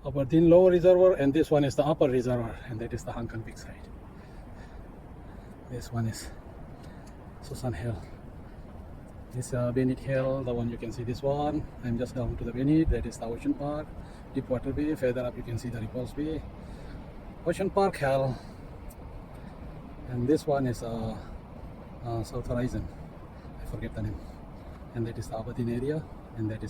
Aberdeen Lower Reservoir, and this one is the Upper Reservoir, and that is the Hang Kang Peak side. This one is Susan Hill. This Bennett Hill, the one you can see this one. I'm just down to the Bennett. That is the Ocean Park, Deepwater Bay. Further up you can see the Repulse Bay, Ocean Park Hill, and this one is South Horizon. I forget the name. And that is the Aberdeen area, and that is